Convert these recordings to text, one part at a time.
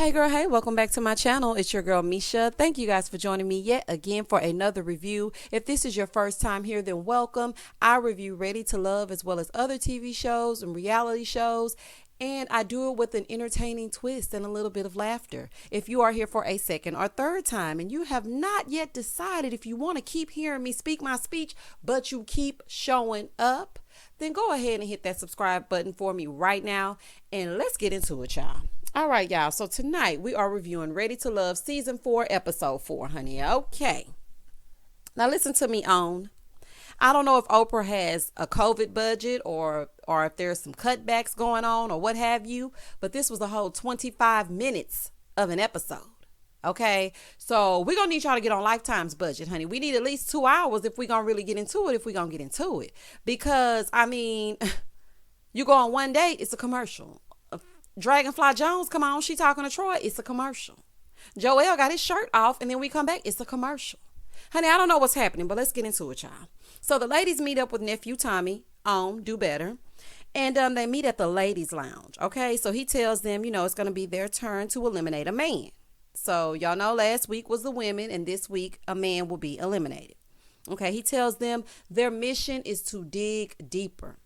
Hey girl, hey, welcome back to my channel. It's your girl Misha. Thank you guys for joining me yet again for another review. If this is your first time here, then welcome. I review Ready to Love as well as other TV shows and reality shows. And I do it with an entertaining twist and a little bit of laughter. If you are here for a second or third time and you have not yet decided if you want to keep hearing me speak my speech, but you keep showing up, then go ahead and hit that subscribe button for me right now. And let's get into it, y'all. All right, y'all. So tonight we are reviewing Ready to Love Season 4, Episode 4, honey. Okay. Now listen to me on. I don't know if Oprah has a COVID budget or if there's some cutbacks going on or what have you, but this was a whole 25 minutes of an episode. Okay, so we're going to need y'all to get on Lifetime's budget, honey. We need at least 2 hours if we're going to really get into it, Because, I mean, you go on one date, it's a commercial. Dragonfly Jones, come on, she talking to Troy, it's a commercial. Joel got his shirt off, and then we come back, it's a commercial. Honey, I don't know what's happening, but let's get into it, y'all. So the ladies meet up with nephew Tommy on Do Better, and they meet at the ladies' lounge, okay? So he tells them, it's going to be their turn to eliminate a man. So y'all know last week was the women, and this week a man will be eliminated. Okay, he tells them their mission is to dig deeper.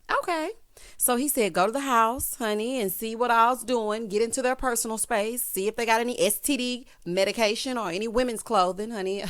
Okay. So he said, go to the house, honey, and see what all's doing. Get into their personal space. See if they got any STD medication or any women's clothing, honey.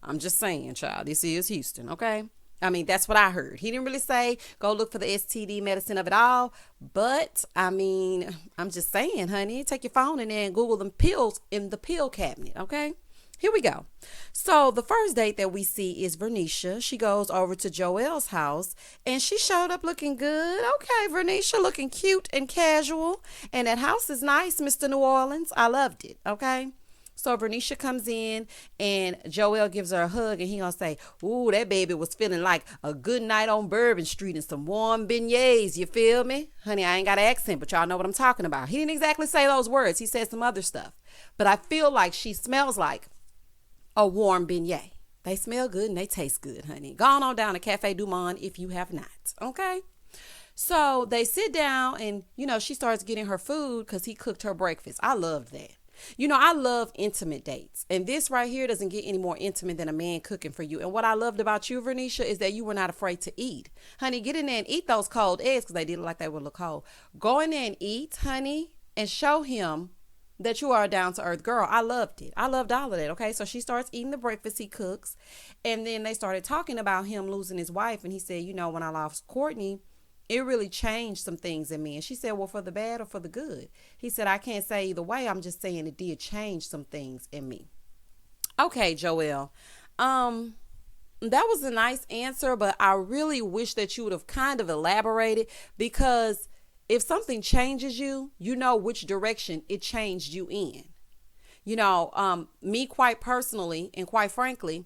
I'm just saying, child, this is Houston, okay? I mean, that's what I heard. He didn't really say go look for the STD medicine of it all. But, I mean, I'm just saying, honey, take your phone and then Google them pills in the pill cabinet, okay? Here we go. So the first date that we see is Vernisha. She goes over to Joel's house and she showed up looking good. Okay, Vernisha looking cute and casual. And that house is nice, Mr. New Orleans. I loved it. Okay. So Vernisha comes in and Joel gives her a hug and he gonna say, ooh, that baby was feeling like a good night on Bourbon Street and some warm beignets. You feel me? Honey, I ain't got an accent, but y'all know what I'm talking about. He didn't exactly say those words. He said some other stuff. But I feel like she smells like a warm beignet. They smell good and they taste good, honey. Go on down to Cafe Du Monde if you have not. Okay. So they sit down and, she starts getting her food because he cooked her breakfast. I loved that. I love intimate dates. And this right here doesn't get any more intimate than a man cooking for you. And what I loved about you, Vernisha, is that you were not afraid to eat. Honey, get in there and eat those cold eggs because they did look like they would look cold. Go in there and eat, honey, and show him that you are a down-to-earth girl. I loved it. I loved all of that, okay? So she starts eating the breakfast he cooks, and then they started talking about him losing his wife, and he said, when I lost Courtney, it really changed some things in me. And she said, well, for the bad or for the good? He said, I can't say either way. I'm just saying it did change some things in me. Okay, Joel. That was a nice answer, but I really wish that you would have kind of elaborated because if something changes you, you know which direction it changed you in. Me quite personally and quite frankly,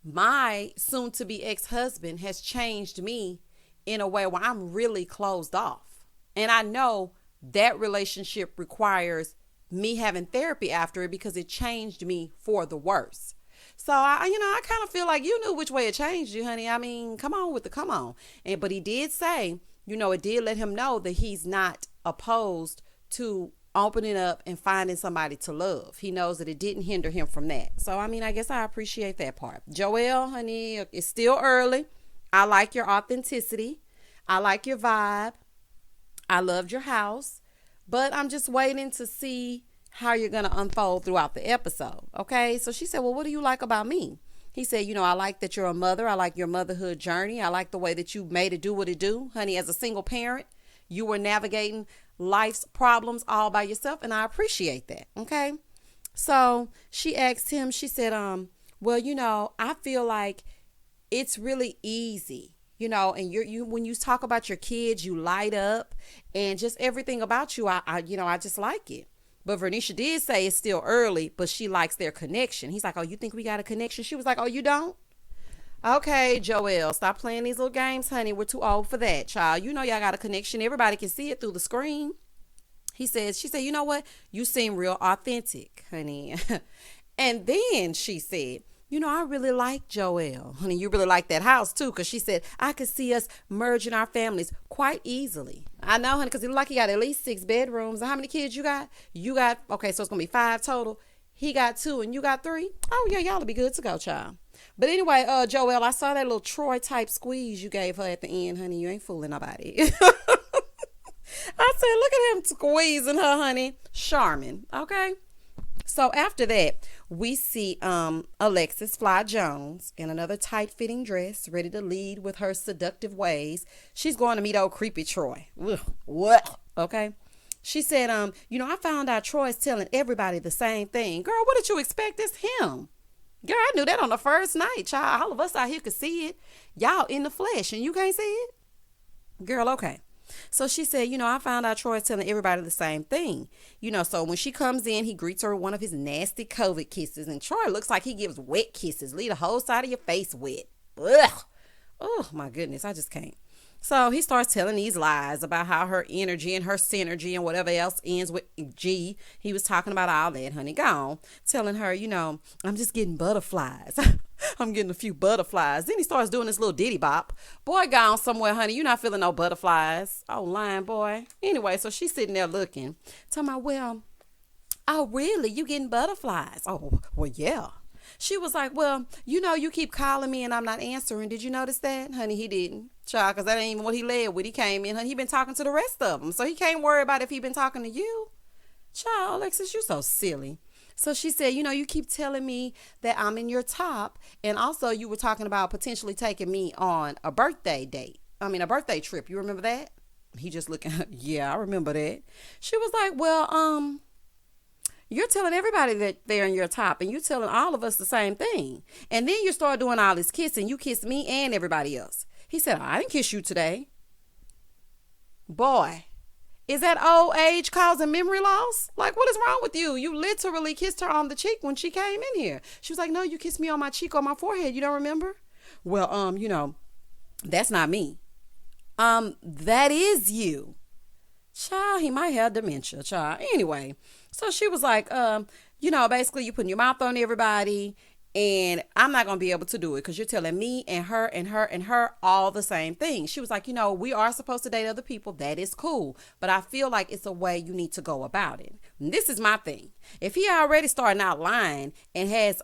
my soon-to-be ex-husband has changed me in a way where I'm really closed off. And I know that relationship requires me having therapy after it because it changed me for the worse. So, I kind of feel like you knew which way it changed you, honey. I mean, come on. But he did say, it did let him know that he's not opposed to opening up and finding somebody to love. He knows that it didn't hinder him from that. So, I guess I appreciate that part. Joel, honey, it's still early. I like your authenticity. I like your vibe. I loved your house. But I'm just waiting to see how you're going to unfold throughout the episode. Okay? So she said, well, what do you like about me? He said, I like that you're a mother. I like your motherhood journey. I like the way that you made it do what it do. Honey, as a single parent, you were navigating life's problems all by yourself. And I appreciate that. Okay. So she asked him, she said, well, I feel like it's really easy, and you when you talk about your kids, you light up and just everything about you. I just like it. But Vernisha did say it's still early, but she likes their connection. He's like, oh, you think we got a connection? She was like, oh, you don't? Okay, Joel, stop playing these little games, honey. We're too old for that, child. Y'all got a connection. Everybody can see it through the screen. She said, you know what? You seem real authentic, honey. And then she said, I really like Joel. Honey, you really like that house too, because she said, I could see us merging our families quite easily. I know, honey, because it look like he got at least 6 bedrooms. And how many kids you got? Okay, so it's going to be 5 total. He got 2 and you got 3. Oh, yeah, y'all will be good to go, child. But anyway, Joelle, I saw that little Troy type squeeze you gave her at the end, honey. You ain't fooling nobody. I said, look at him squeezing her, honey. Charmin, okay? So after that, we see Alexis Fly Jones in another tight-fitting dress, ready to lead with her seductive ways. She's going to meet old creepy Troy. Ugh, what? Okay? She said, I found out Troy's telling everybody the same thing. Girl, what did you expect? It's him. Girl, I knew that on the first night, child. All of us out here could see it. Y'all in the flesh, and you can't see it? Girl, okay. So she said, I found out Troy's telling everybody the same thing. So when she comes in, he greets her with one of his nasty COVID kisses. And Troy looks like he gives wet kisses. Leave the whole side of your face wet. Ugh. Oh, my goodness. I just can't. So he starts telling these lies about how her energy and her synergy and whatever else ends with G. He was talking about all that, honey. Gone. Telling her, I'm just getting butterflies. I'm getting a few butterflies. Then he starts doing this little ditty bop. Boy, gone somewhere, honey. You're not feeling no butterflies. Oh, lying boy. Anyway, so she's sitting there looking. Talking about, well, oh, really? You getting butterflies? Oh, well, yeah. She was like, well, you keep calling me and I'm not answering. Did you notice that? Honey, he didn't. Child, because that ain't even what he led with. He came in, honey. He been talking to the rest of them. So he can't worry about if he been talking to you. Child, Alexis, you so silly. So she said, you keep telling me that I'm in your top. And also you were talking about potentially taking me on a birthday trip. You remember that? He just looking, yeah, I remember that. She was like, well, you're telling everybody that they're in your top and you're telling all of us the same thing. And then you start doing all this kissing. You kiss me and everybody else. He said, I didn't kiss you today. Boy, is that old age causing memory loss? Like, what is wrong with you? You literally kissed her on the cheek when she came in here. She was like, no, you kissed me on my cheek or my forehead. You don't remember? Well, that's not me. That is you. Child, he might have dementia, child. Anyway, so she was like, basically you putting your mouth on everybody and I'm not going to be able to do it because you're telling me and her and her and her all the same thing. She was like, we are supposed to date other people. That is cool. But I feel like it's a way you need to go about it. And this is my thing. If he already starting out lying and has,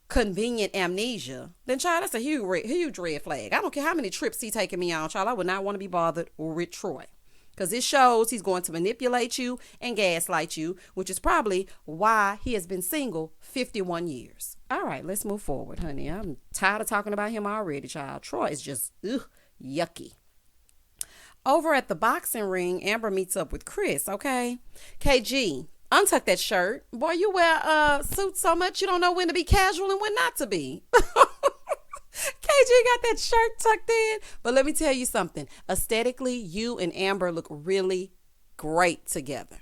convenient amnesia, then child, that's a huge red flag. I don't care how many trips he taking me on, child. I would not want to be bothered with Troy. Because it shows he's going to manipulate you and gaslight you, which is probably why he has been single 51 years. All right, let's move forward, honey. I'm tired of talking about him already, child. Troy is just yucky. Over at the boxing ring, Amber meets up with Chris, okay? KG, untuck that shirt. Boy, you wear suits so much you don't know when to be casual and when not to be. KG got that shirt tucked in. But let me tell you something. Aesthetically, you and Amber look really great together.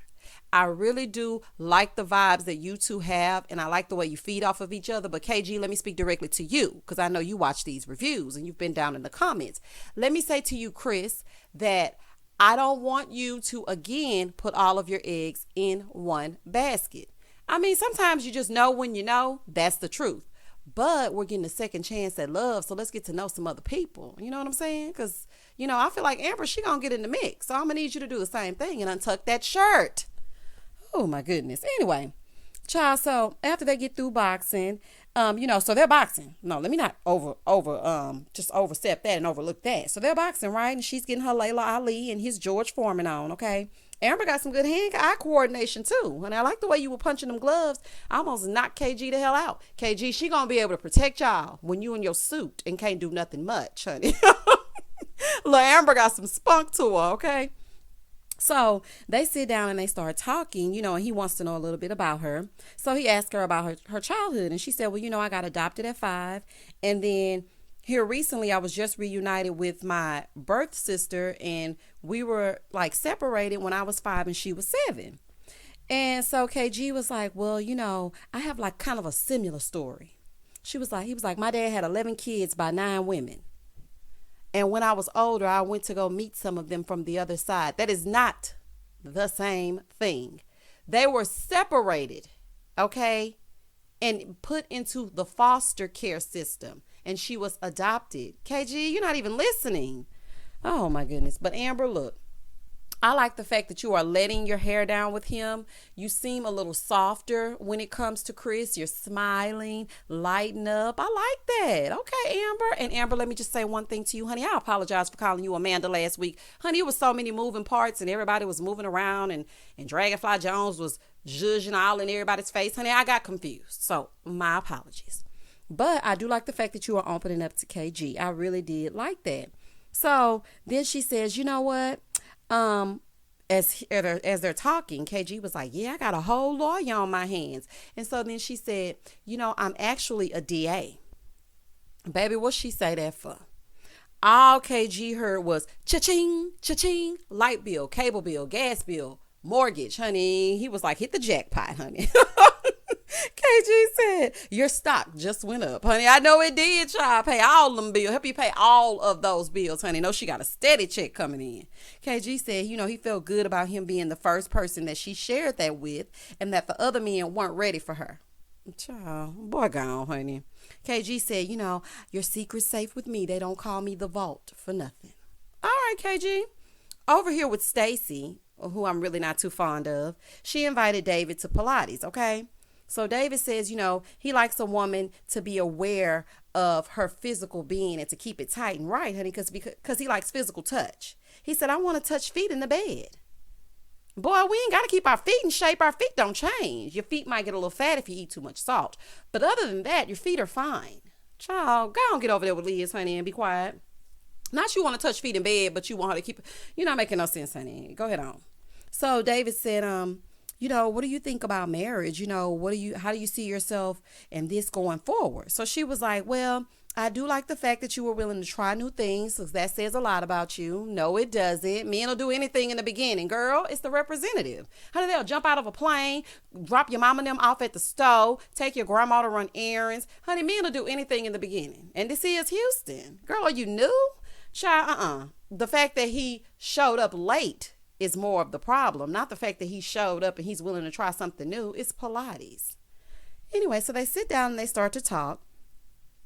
I really do like the vibes that you two have, and I like the way you feed off of each other. But KG, let me speak directly to you because I know you watch these reviews and you've been down in the comments. Let me say to you, Chris, that I don't want you to, again, put all of your eggs in one basket. I mean, sometimes you just know when you know. That's the truth. But we're getting a second chance at love, so let's get to know some other people. You know what I'm saying? Because, I feel like Amber, she going to get in the mix. So I'm going to need you to do the same thing and untuck that shirt. Oh, my goodness. Anyway, child, so after they get through boxing, so they're boxing. No, let me not just overstep that and overlook that. So they're boxing, right? And she's getting her Layla Ali and his George Foreman on, okay? Amber got some good hand-eye coordination, too. And I like the way you were punching them gloves. I almost knocked KG the hell out. KG, she going to be able to protect y'all when you in your suit and can't do nothing much, honey. Little Amber got some spunk to her, okay? So they sit down and they start talking, and he wants to know a little bit about her. So he asked her about her childhood. And she said, well, I got adopted at 5. And then here recently, I was just reunited with my birth sister, and we were like separated when I was 5 and she was 7. And so KG was like, well, I have like kind of a similar story. He was like, my dad had 11 kids by 9 women. And when I was older, I went to go meet some of them from the other side. That is not the same thing. They were separated, okay, and put into the foster care system. And she was adopted. KG, you're not even listening. Oh, my goodness. But Amber, look, I like the fact that you are letting your hair down with him. You seem a little softer when it comes to Chris. You're smiling, lighten up. I like that. Okay, Amber. And Amber, let me just say one thing to you, honey. I apologize for calling you Amanda last week. Honey, it was so many moving parts and everybody was moving around and Dragonfly Jones was zhuzhing all in everybody's face. Honey, I got confused. So my apologies. But I do like the fact that you are opening up to KG. I really did like that. So then she says, you know what? As they're talking, KG was like, yeah, I got a whole lawyer on my hands. And so then she said, I'm actually a DA. Baby, what she say that for? All KG heard was cha-ching, cha-ching, light bill, cable bill, gas bill, mortgage, honey. He was like, hit the jackpot, honey. KG said, your stock just went up, honey. I know it did, child. Pay all them bills. Help you pay all of those bills, honey. No, she got a steady check coming in. KG said, he felt good about him being the first person that she shared that with and that the other men weren't ready for her. Child, boy gone, honey. KG said, your secret's safe with me. They don't call me the vault for nothing. All right, KG. Over here with Stacy, who I'm really not too fond of, she invited David to Pilates, okay? So David says, he likes a woman to be aware of her physical being and to keep it tight and right, honey, because he likes physical touch. He said, I want to touch feet in the bed. Boy, we ain't got to keep our feet in shape. Our feet don't change. Your feet might get a little fat if you eat too much salt. But other than that, your feet are fine. Child, go on, get over there with Liz, honey, and be quiet. Not you want to touch feet in bed, but you want her to keep, you're not making no sense, honey. Go ahead on. So David said, what do you think about marriage? How do you see yourself in this going forward? So she was like, well, I do like the fact that you were willing to try new things, because that says a lot about you. No, it doesn't. Men will do anything in the beginning. Girl, it's the representative. Honey, they'll jump out of a plane, drop your mama and them off at the store, take your grandma to run errands. Honey, men will do anything in the beginning. And this is Houston. Girl, are you new? Child, The fact that he showed up late is more of the problem, not the fact that he showed up and he's willing to try something new. It's Pilates. Anyway, so they sit down and they start to talk.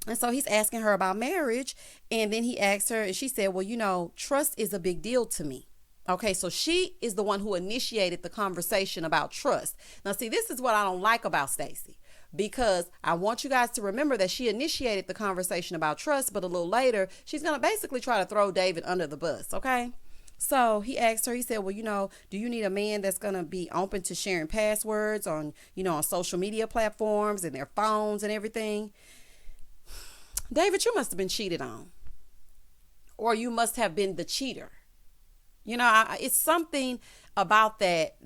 And so he's asking her about marriage. And then he asked her and she said, well, trust is a big deal to me. Okay, so she is the one who initiated the conversation about trust. Now, see, this is what I don't like about Stacy, because I want you guys to remember that she initiated the conversation about trust, but a little later, she's going to basically try to throw David under the bus. Okay. So he asked her, he said, well, do you need a man that's going to be open to sharing passwords on, on social media platforms and their phones and everything? David, you must have been cheated on, or you must have been the cheater. It's something about that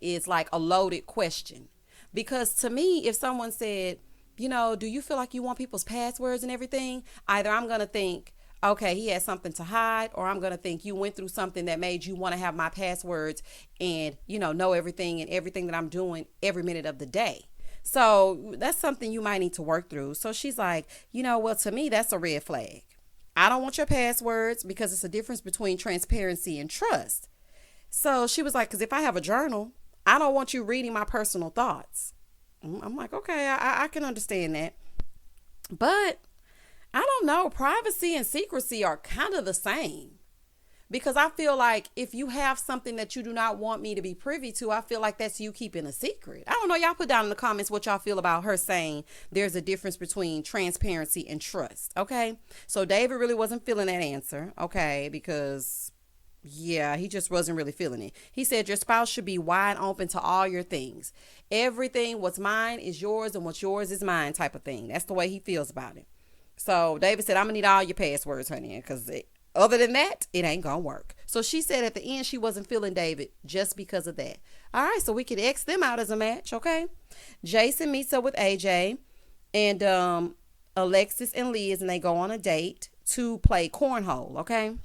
is like a loaded question, because to me, if someone said, do you feel like you want people's passwords and everything? Either I'm going to think, okay, he has something to hide, or I'm going to think you went through something that made you want to have my passwords and, know everything and everything that I'm doing every minute of the day. So that's something you might need to work through. So she's like, well, to me, that's a red flag. I don't want your passwords, because it's a difference between transparency and trust. So she was like, because if I have a journal, I don't want you reading my personal thoughts. I'm like, okay, I can understand that. But I don't know. Privacy and secrecy are kind of the same, because I feel like if you have something that you do not want me to be privy to, I feel like that's you keeping a secret. I don't know. Y'all put down in the comments what y'all feel about her saying there's a difference between transparency and trust. Okay. So David really wasn't feeling that answer. Okay. Because he just wasn't really feeling it. He said your spouse should be wide open to all your things. Everything, what's mine is yours and what's yours is mine type of thing. That's the way he feels about it. So David said, I'm gonna need all your passwords, honey, because other than that, it ain't gonna work. So she said at the end, she wasn't feeling David just because of that. All right, so we could X them out as a match, okay? Jason meets up with AJ and Alexis and Liz, and they go on a date to play cornhole, okay?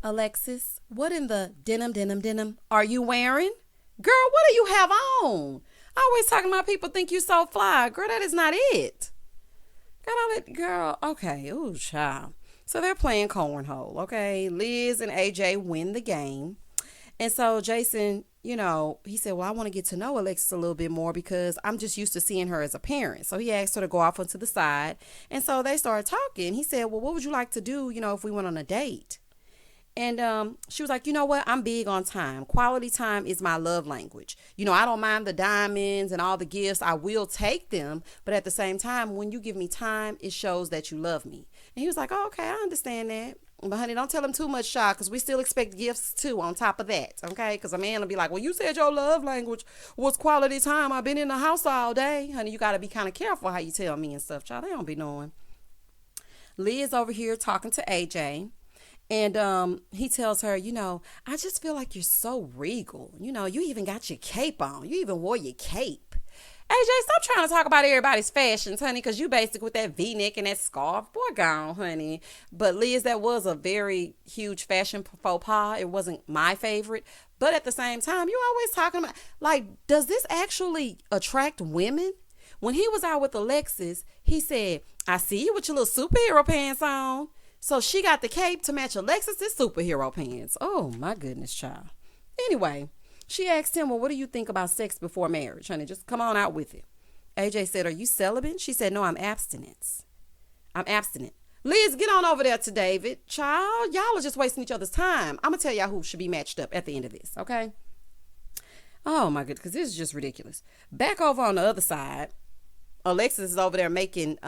Alexis, what in the denim are you wearing? Girl, what do you have on? I always talking about people think you so fly. Girl, that is not it. Girl, okay. Ooh, child. So they're playing cornhole, okay? Liz and AJ win the game. And so Jason, he said, well, I want to get to know Alexis a little bit more, because I'm just used to seeing her as a parent. So he asked her to go off onto the side. And so they started talking. He said, well, what would you like to do, if we went on a date? And she was like, you know what? I'm big on time. Quality time is my love language. I don't mind the diamonds and all the gifts. I will take them. But at the same time, when you give me time, it shows that you love me. And he was like, oh, okay, I understand that. But honey, don't tell him too much, child, because we still expect gifts too on top of that, okay? Because a man will be like, well, you said your love language was quality time. I've been in the house all day. Honey, you got to be kind of careful how you tell me and stuff, child. They don't be knowing. Liz over here talking to AJ. And he tells her, I just feel like you're so regal. You even got your cape on. You even wore your cape. AJ, stop trying to talk about everybody's fashions, honey, because you basic with that V-neck and that scarf. Boy, gone, honey. But Liz, that was a very huge fashion faux pas. It wasn't my favorite. But at the same time, you always talking about, like, does this actually attract women? When he was out with Alexis, he said, I see you with your little superhero pants on. So she got the cape to match Alexis's superhero pants. Oh, my goodness, child. Anyway, she asked him, well, what do you think about sex before marriage, honey? Just come on out with it. AJ said, are you celibate? She said, no, I'm abstinent. Liz, get on over there to David. Child, y'all are just wasting each other's time. I'm going to tell y'all who should be matched up at the end of this, okay? Oh, my goodness, because this is just ridiculous. Back over on the other side, Alexis is over there making,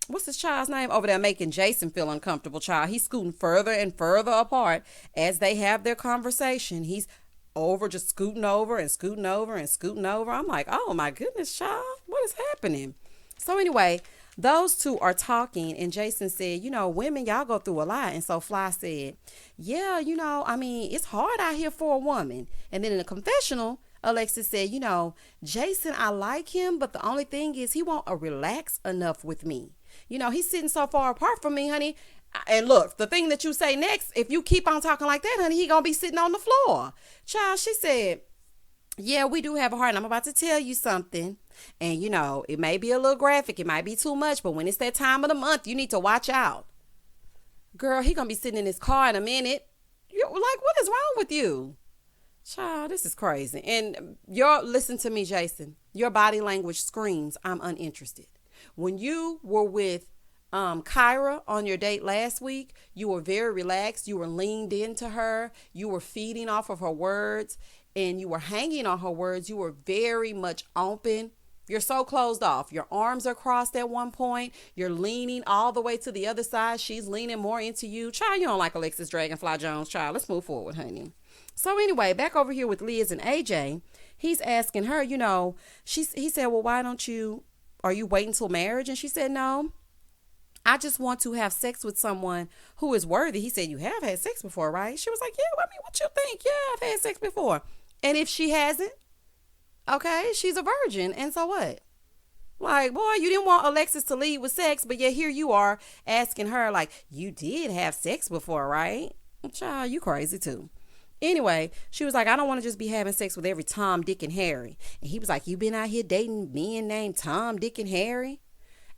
what's this child's name? Over there making Jason feel uncomfortable, child. He's scooting further and further apart as they have their conversation. He's just scooting over and scooting over and scooting over. I'm like, oh my goodness, child, what is happening? So anyway, those two are talking, and Jason said, women, y'all go through a lot. And so Fly said, yeah, it's hard out here for a woman. And then in the confessional, Alexis said, Jason, I like him, but the only thing is he won't relax enough with me. He's sitting so far apart from me, honey. And look, the thing that you say next, if you keep on talking like that, honey, he gonna be sitting on the floor. Child, she said, yeah, we do have a heart. And I'm about to tell you something. And, it may be a little graphic. It might be too much. But when it's that time of the month, you need to watch out. Girl, he gonna be sitting in his car in a minute. You're like, what is wrong with you? Child, this is crazy. And listen to me, Jason. Your body language screams, I'm uninterested. When you were with Kyra on your date last week, you were very relaxed. You were leaned into her. You were feeding off of her words, and you were hanging on her words. You were very much open. You're so closed off. Your arms are crossed at one point. You're leaning all the way to the other side. She's leaning more into you. Child, you don't like Alexis Dragonfly Jones, child. Let's move forward, honey. So anyway, back over here with Liz and AJ, he's asking her, he said, well, are you waiting till marriage? And she said, no. I just want to have sex with someone who is worthy. He said, you have had sex before, right? She was like, yeah, what you think? Yeah, I've had sex before. And if she hasn't, okay, she's a virgin. And so what? Like, boy, you didn't want Alexis to lead with sex, but yet here you are asking her, like, you did have sex before, right? Child, you crazy too. Anyway, she was like, I don't want to just be having sex with every Tom, Dick, and Harry. And he was like, you been out here dating men named Tom, Dick, and Harry?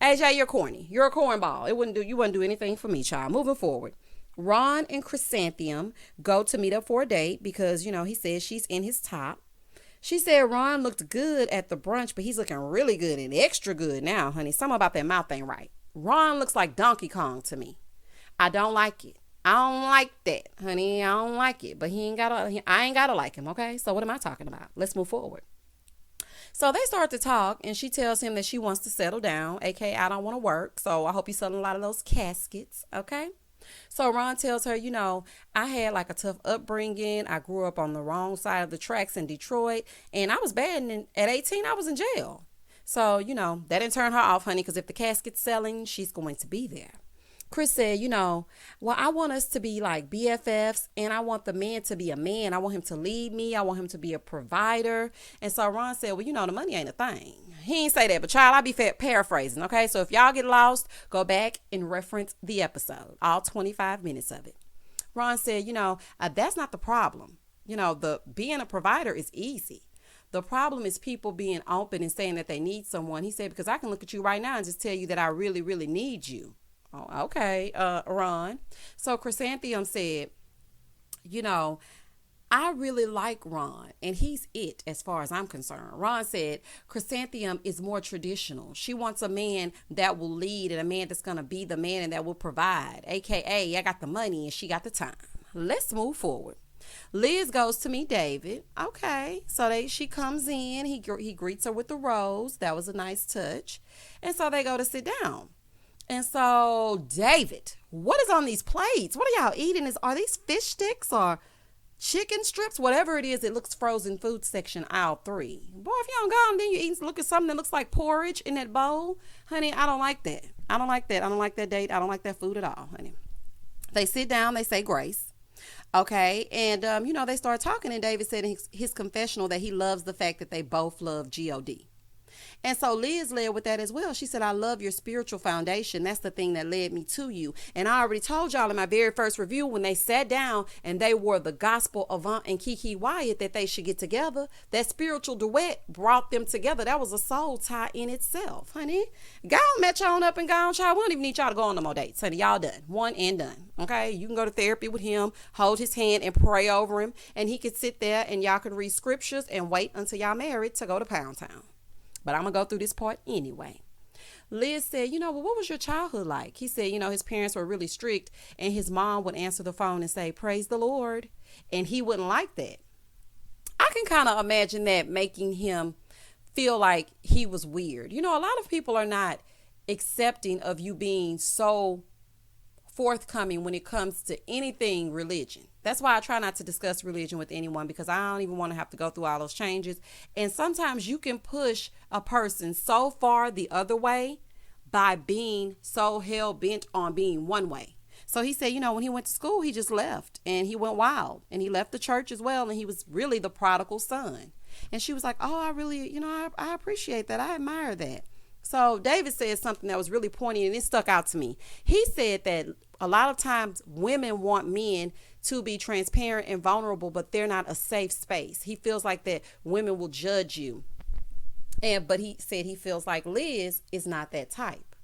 AJ, you're corny. You're a cornball. You wouldn't do anything for me, child. Moving forward. Ron and Chrysanthemum go to meet up for a date because, he says she's in his top. She said Ron looked good at the brunch, but he's looking really good and extra good now, honey. Something about that mouth ain't right. Ron looks like Donkey Kong to me. I don't like it. I don't like that, honey. I don't like it. But I ain't gotta like him, okay? So what am I talking about? Let's move forward. So they start to talk, and she tells him that she wants to settle down, aka I don't want to work. So I hope you're selling a lot of those caskets, okay? So Ron tells her, I had like a tough upbringing. I grew up on the wrong side of the tracks in Detroit, and I was bad. And at 18, I was in jail. So, that didn't turn her off, honey, because if the casket's selling, she's going to be there. Chris said, well, I want us to be like BFFs, and I want the man to be a man. I want him to lead me. I want him to be a provider. And so Ron said, well, the money ain't a thing. He ain't say that, but child, I be paraphrasing, okay? So if y'all get lost, go back and reference the episode, all 25 minutes of it. Ron said, that's not the problem. The being a provider is easy. The problem is people being open and saying that they need someone. He said, because I can look at you right now and just tell you that I really, really need you. Oh, okay, Ron. So Chrysanthemum said, I really like Ron, and he's it as far as I'm concerned. Ron said Chrysanthemum is more traditional. She wants a man that will lead and a man that's going to be the man and that will provide, a.k.a. I got the money and she got the time. let's move forward. Liz goes to meet David. Okay, so she comes in. He greets her with the rose. That was a nice touch. And so they go to sit down. And so David, what is on these plates? What are y'all eating? Are these fish sticks or chicken strips? Whatever it is, it looks frozen food section aisle 3. Boy, if you don't go and then you look at something that looks like porridge in that bowl, honey, I don't like that. I don't like that. I don't like that date. I don't like that food at all, honey. They sit down. They say grace. Okay. And, they start talking, and David said in his confessional that he loves the fact that they both love God. And so Liz led with that as well. She said, I love your spiritual foundation. That's the thing that led me to you. And I already told y'all in my very first review, when they sat down and they were the gospel Avant and Kiki Wyatt, that they should get together. That spiritual duet brought them together. That was a soul tie in itself, honey. Go on, met y'all up and gone, child. We don't even need y'all to go on no more dates, honey. Y'all done. One and done. Okay. You can go to therapy with him, hold his hand and pray over him. And he could sit there and y'all could read scriptures and wait until y'all married to go to Pound Town. But I'm going to go through this part anyway. Liz said, well, what was your childhood like? He said, his parents were really strict, and his mom would answer the phone and say, praise the Lord. And he wouldn't like that. I can kind of imagine that making him feel like he was weird. A lot of people are not accepting of you being so forthcoming when it comes to anything religion. That's why I try not to discuss religion with anyone, because I don't even want to have to go through all those changes. And sometimes you can push a person so far the other way by being so hell bent on being one way. So he said, when he went to school, he just left and he went wild, and he left the church as well. And he was really the prodigal son. And she was like, oh, I really, I appreciate that. I admire that. So David said something that was really poignant, and it stuck out to me. He said that a lot of times women want men to be transparent and vulnerable, but they're not a safe space. He feels like that women will judge you. But he said he feels like Liz is not that type.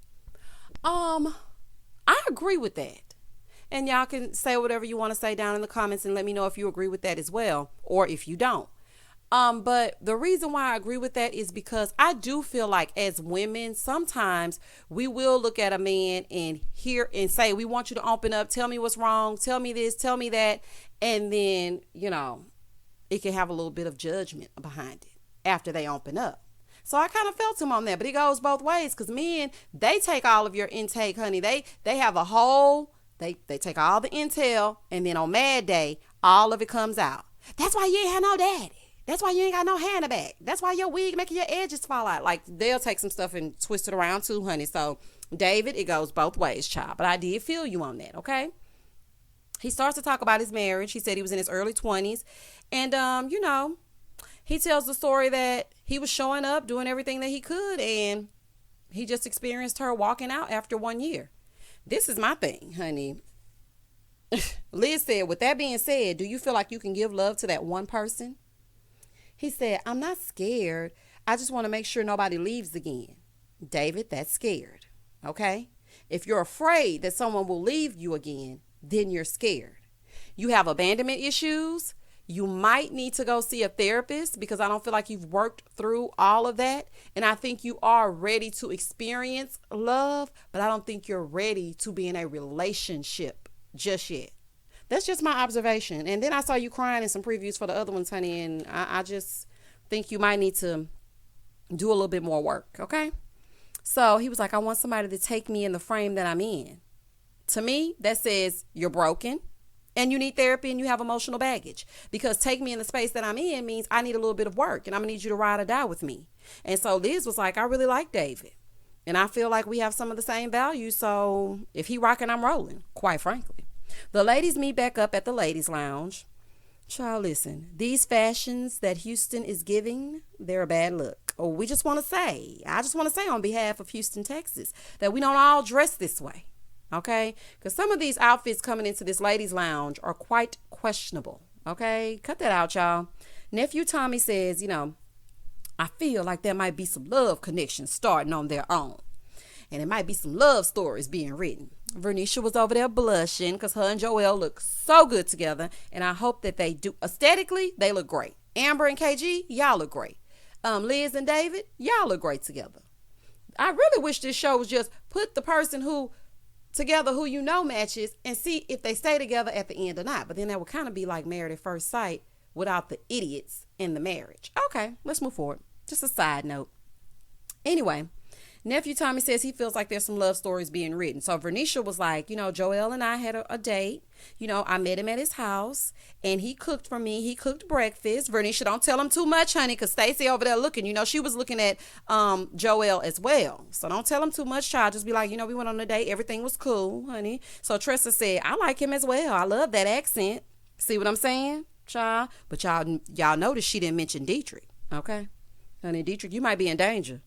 I agree with that. And y'all can say whatever you want to say down in the comments and let me know if you agree with that as well, or if you don't. But the reason why I agree with that is because I do feel like as women, sometimes we will look at a man and hear and say, we want you to open up. Tell me what's wrong. Tell me this, tell me that. And then, it can have a little bit of judgment behind it after they open up. So I kind of felt him on that, but it goes both ways, because men, they take all of your intake, honey. They have a whole, they take all the intel, and then on Mad Day, all of it comes out. That's why you ain't had no daddy. That's why you ain't got no hair in the back. That's why your wig making your edges fall out. Like, they'll take some stuff and twist it around too, honey. So, David, it goes both ways, child. But I did feel you on that, okay? He starts to talk about his marriage. He said he was in his early 20s. And, he tells the story that he was showing up, doing everything that he could, and he just experienced her walking out after 1 year. This is my thing, honey. Liz said, with that being said, do you feel like you can give love to that one person? He said, I'm not scared. I just want to make sure nobody leaves again. David, that's scared. Okay? If you're afraid that someone will leave you again, then you're scared. You have abandonment issues. You might need to go see a therapist, because I don't feel like you've worked through all of that. And I think you are ready to experience love, but I don't think you're ready to be in a relationship just yet. That's just my observation. And then I saw you crying in some previews for the other ones, honey. And I just think you might need to do a little bit more work. Okay. So he was like, I want somebody to take me in the frame that I'm in. To me, that says you're broken and you need therapy and you have emotional baggage, because take me in the space that I'm in means I need a little bit of work, and I'm gonna need you to ride or die with me. And so Liz was like, I really like David, and I feel like we have some of the same values. So if he rocking, I'm rolling, quite frankly. The ladies meet back up at the ladies lounge. Child, listen, these fashions that Houston is giving, they're a bad look. Oh, I just want to say on behalf of Houston, Texas, that we don't all dress this way. Okay? Because some of these outfits coming into this ladies lounge are quite questionable. Okay? Cut that out, y'all. Nephew Tommy says, I feel like there might be some love connections starting on their own. And it might be some love stories being written. Vernisha was over there blushing because her and Joel look so good together. And I hope that they do. Aesthetically, they look great. Amber and KG, y'all look great. Liz and David, y'all look great together. I really wish this show was just put the person who together who you know matches and see if they stay together at the end or not. But then that would kind of be like Married at First Sight without the idiots in the marriage. Okay, let's move forward. Just a side note. Anyway, nephew Tommy says he feels like there's some love stories being written. So Vernisha was like, Joel and I had a date. I met him at his house and he cooked for me. He cooked breakfast. Vernisha, don't tell him too much, honey, because Stacy over there looking. She was looking at Joel as well. So don't tell him too much, child. Just be like, we went on a date. Everything was cool, honey. So Tressa said, I like him as well. I love that accent. See what I'm saying, child? But y'all notice she didn't mention Dietrich, okay? Honey, Dietrich, you might be in danger.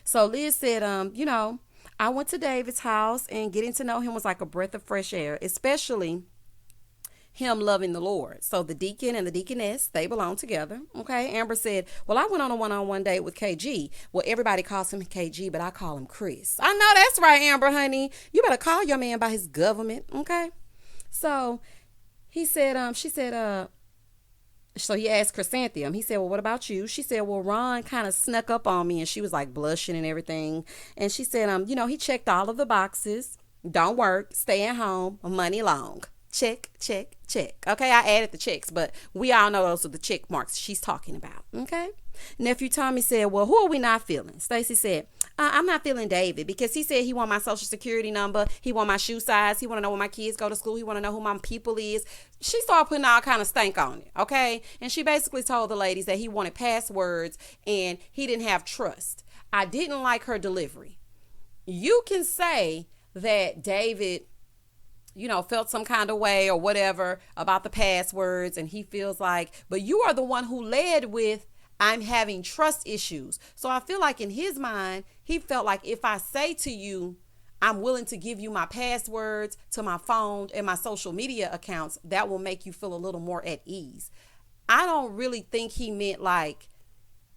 So Liz said, I went to David's house and getting to know him was like a breath of fresh air, especially him loving the Lord. So the deacon and the deaconess, they belong together. Okay. Amber said, well, I went on a one-on-one date with KG. Well, everybody calls him KG, but I call him Chris. I know that's right, Amber, honey. You better call your man by his government. Okay. So so he asked Chrysanthemum. He said, well, what about you? She said, well, Ron kind of snuck up on me and she was like blushing and everything. And she said, he checked all of the boxes. Don't work, stay at home, money long. Check, check, check. Okay, I added the checks, but we all know those are the check marks she's talking about. Okay. Nephew Tommy said, well, who are we not feeling? Stacy said, I'm not feeling David because he said he want my social security number. He want my shoe size. He want to know when my kids go to school. He want to know who my people is. She started putting all kind of stank on it. Okay. And she basically told the ladies that he wanted passwords and he didn't have trust. I didn't like her delivery. You can say that David, felt some kind of way or whatever about the passwords and he feels like, but you are the one who led with, I'm having trust issues. So I feel like in his mind, he felt like if I say to you, I'm willing to give you my passwords to my phone and my social media accounts, that will make you feel a little more at ease. I don't really think he meant like,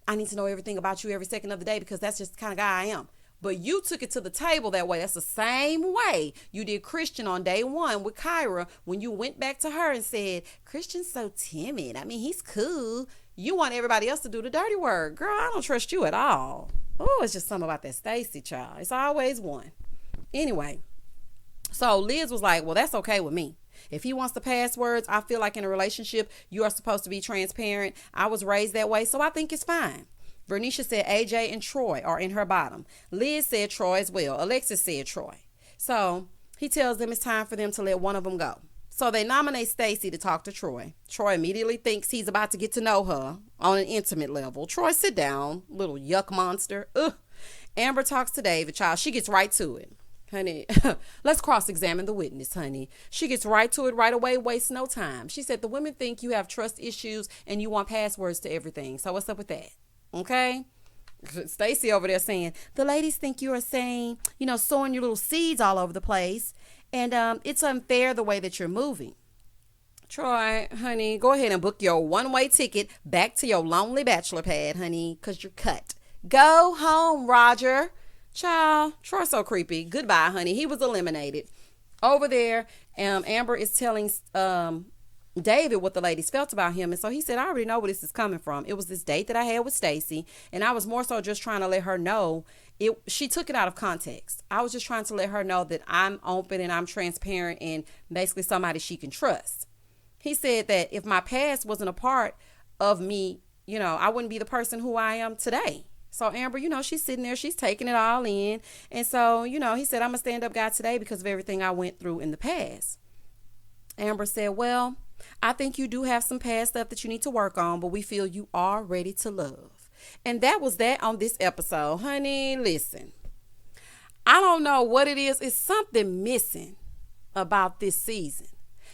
I need to know everything about you every second of the day because that's just the kind of guy I am. But you took it to the table that way. That's the same way you did Christian on day one with Kyra when you went back to her and said, Christian's so timid. I mean, he's cool. You want everybody else to do the dirty work. Girl, I don't trust you at all. Oh, it's just something about that Stacy child. It's always one. Anyway, so Liz was like, well, that's okay with me. If he wants the passwords, I feel like in a relationship, you are supposed to be transparent. I was raised that way, so I think it's fine. Vernisha said AJ and Troy are in her bottom. Liz said Troy as well. Alexis said Troy. So he tells them it's time for them to let one of them go. So they nominate Stacy to talk to Troy. Troy immediately thinks he's about to get to know her on an intimate level. Troy, sit down, little yuck monster. Ugh. Amber talks to David, child. She gets right to it. Honey, let's cross-examine the witness, honey. She gets right to it right away, wastes no time. She said the women think you have trust issues and you want passwords to everything. So what's up with that? Okay. Stacy over there saying, the ladies think you are saying, sowing your little seeds all over the place. And it's unfair the way that you're moving. Troy, honey, go ahead and book your one-way ticket back to your lonely bachelor pad, honey, because you're cut. Go home, Roger. Child, Troy's so creepy. Goodbye, honey. He was eliminated. Over there, Amber is telling David what the ladies felt about him. And so he said, I already know where this is coming from. It was this date that I had with Stacy. And I was more so just trying to let her know she took it out of context. I was just trying to let her know that I'm open and I'm transparent and basically somebody she can trust. He said that if my past wasn't a part of me, I wouldn't be the person who I am today. So Amber, she's sitting there, she's taking it all in. And so, he said, I'm a stand-up guy today because of everything I went through in the past. Amber said, well, I think you do have some past stuff that you need to work on, but we feel you are ready to love. And that was that on this episode. Honey, listen, I don't know what it is. It's something missing about this season.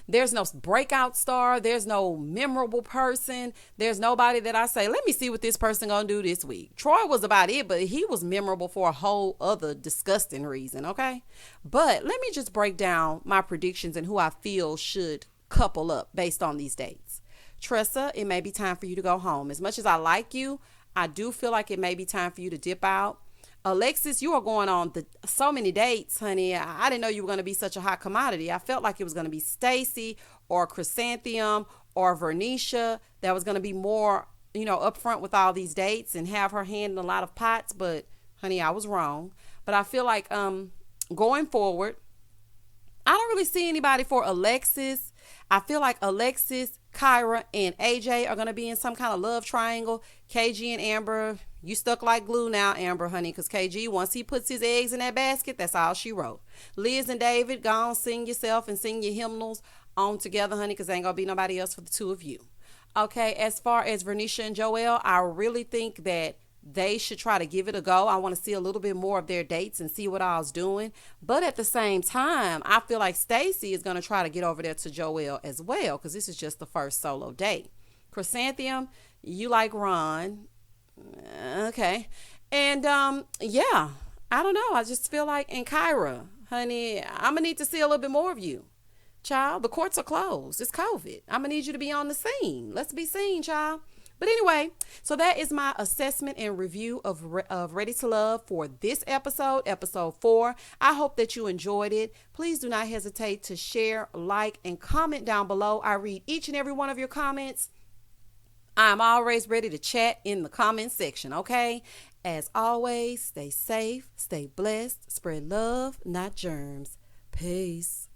There's no breakout star. There's no memorable person. There's nobody that I say, let me see what this person gonna do this week. Troy was about it, but he was memorable for a whole other disgusting reason, okay? But let me just break down my predictions and who I feel should couple up based on these dates. Tressa, it may be time for you to go home. As much as I like you, I do feel like it may be time for you to dip out. Alexis, you are going on so many dates, honey. I didn't know you were going to be such a hot commodity. I felt like it was going to be Stacy or Chrysanthemum or Vernisha that was going to be more, upfront with all these dates and have her hand in a lot of pots. But, honey, I was wrong. But I feel like going forward, I don't really see anybody for Alexis. I feel like Alexis, Kyra, and AJ are going to be in some kind of love triangle. KG and Amber, you stuck like glue now, Amber, honey, because KG, once he puts his eggs in that basket, that's all she wrote. Liz and David, go on, sing yourself and sing your hymnals on together, honey, because ain't going to be nobody else for the two of you. Okay, as far as Vernisha and Joelle, I really think that they should try to give it a go. I want to see a little bit more of their dates and see what all's doing. But at the same time, I feel like Stacy is going to try to get over there to Joelle as well, because this is just the first solo date. Chrysanthemum, you like Ron. Okay. And yeah, I don't know. I just feel like, and Kyra, honey, I'm going to need to see a little bit more of you. Child, the courts are closed. It's COVID. I'm going to need you to be on the scene. Let's be seen, child. But anyway, so that is my assessment and review of Ready to Love for this episode 4. I hope that you enjoyed it. Please do not hesitate to share, like, and comment down below. I read each and every one of your comments. I'm always ready to chat in the comment section, okay? As always, stay safe, stay blessed, spread love, not germs. Peace.